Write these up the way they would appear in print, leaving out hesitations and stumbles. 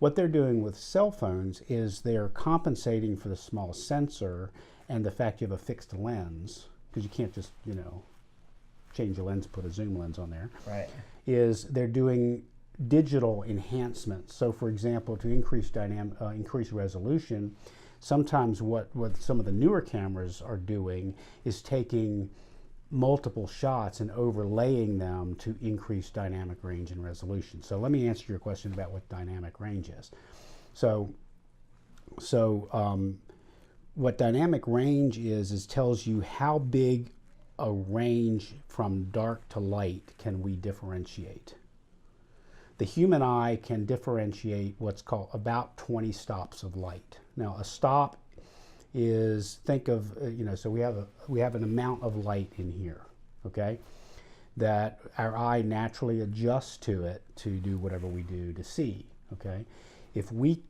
what they're doing with cell phones is they're compensating for the small sensor and the fact you have a fixed lens, because you can't just, you know, change the lens, put a zoom lens on there. Right. Is they're doing digital enhancements. So for example, to increase increase resolution, sometimes what some of the newer cameras are doing is taking multiple shots and overlaying them to increase dynamic range and resolution. So let me answer your question about what dynamic range is. So what dynamic range is tells you how big a range from dark to light can we differentiate. The human eye can differentiate what's called about 20 stops of light. Now a stop is, think of, you know, so we have an amount of light in here, okay, that our eye naturally adjusts to it to do whatever we do to see, okay. If we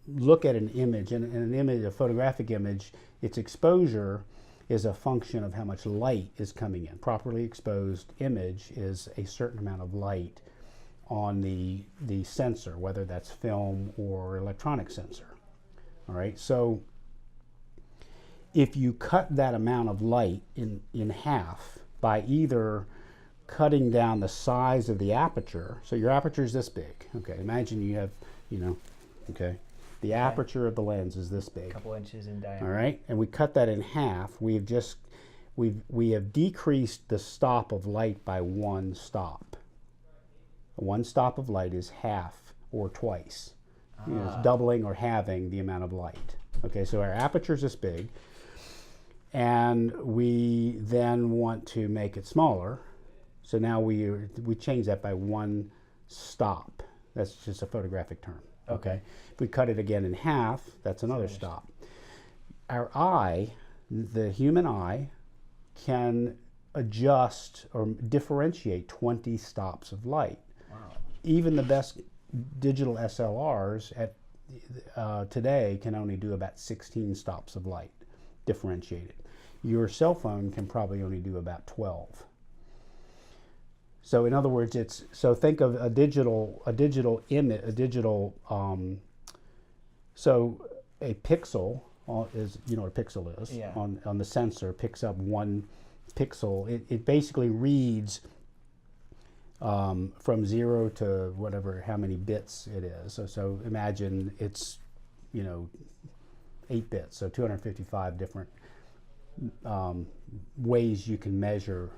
look at an image, and an image, a photographic image, its exposure is a function of how much light is coming in. Properly exposed image is a certain amount of light on the sensor, whether that's film or electronic sensor. All right, so if you cut that amount of light in half by either cutting down the size of the aperture, so your aperture is this big, okay, imagine you have, you know, okay, the aperture of the lens is this big. A couple inches in diameter. All right, and we cut that in half. We have decreased the stop of light by one stop. One stop of light is half or twice. You know, it's doubling or halving the amount of light. Okay, so our aperture is this big, and we then want to make it smaller. So now we change that by one stop. That's just a photographic term. Okay. If we cut it again in half, that's another stop. Our eye, the human eye, can adjust or differentiate 20 stops of light. Wow. Even the best digital SLRs today can only do about 16 stops of light differentiated. Your cell phone can probably only do about 12. So in other words, so think of a digital image, so a pixel is, you know what a pixel is, yeah. on the sensor picks up one pixel. It basically reads from 0 to whatever, how many bits it is. So imagine it's, you know, 8 bits, so 255 different ways you can measure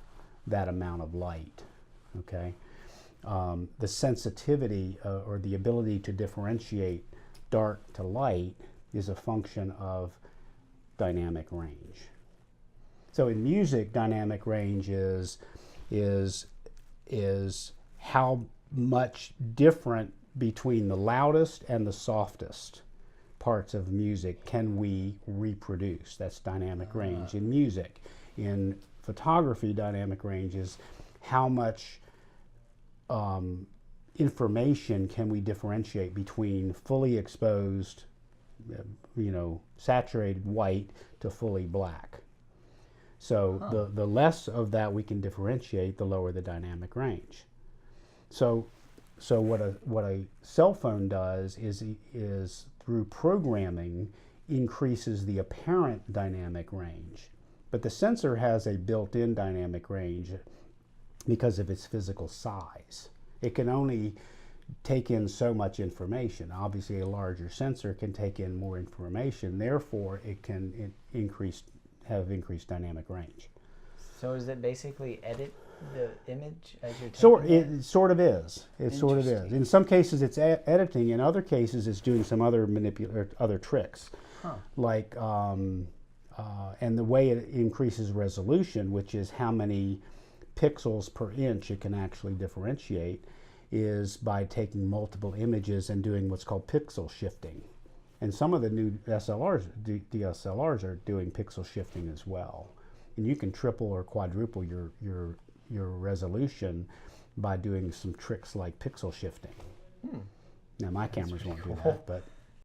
that amount of light. Okay, the sensitivity or the ability to differentiate dark to light is a function of dynamic range. So in music, dynamic range is how much different between the loudest and the softest parts of music can we reproduce. That's dynamic range in music. In photography, dynamic range is how much information can we differentiate between fully exposed, you know, saturated white to fully black. So the less of that we can differentiate, the lower the dynamic range. So what a cell phone does is through programming increases the apparent dynamic range, but the sensor has a built-in dynamic range because of its physical size. It can only take in so much information. Obviously, a larger sensor can take in more information, therefore it can have increased dynamic range. So does it basically edit the image as you're taking So it? it sort of is. It sort of is. In some cases it's editing, in other cases it's doing some other other tricks. Like, and the way it increases resolution, which is how many pixels per inch it can actually differentiate, is by taking multiple images and doing what's called pixel shifting. And some of the new DSLRs are doing pixel shifting as well. And you can triple or quadruple your resolution by doing some tricks like pixel shifting. Now my cameras won't do that, but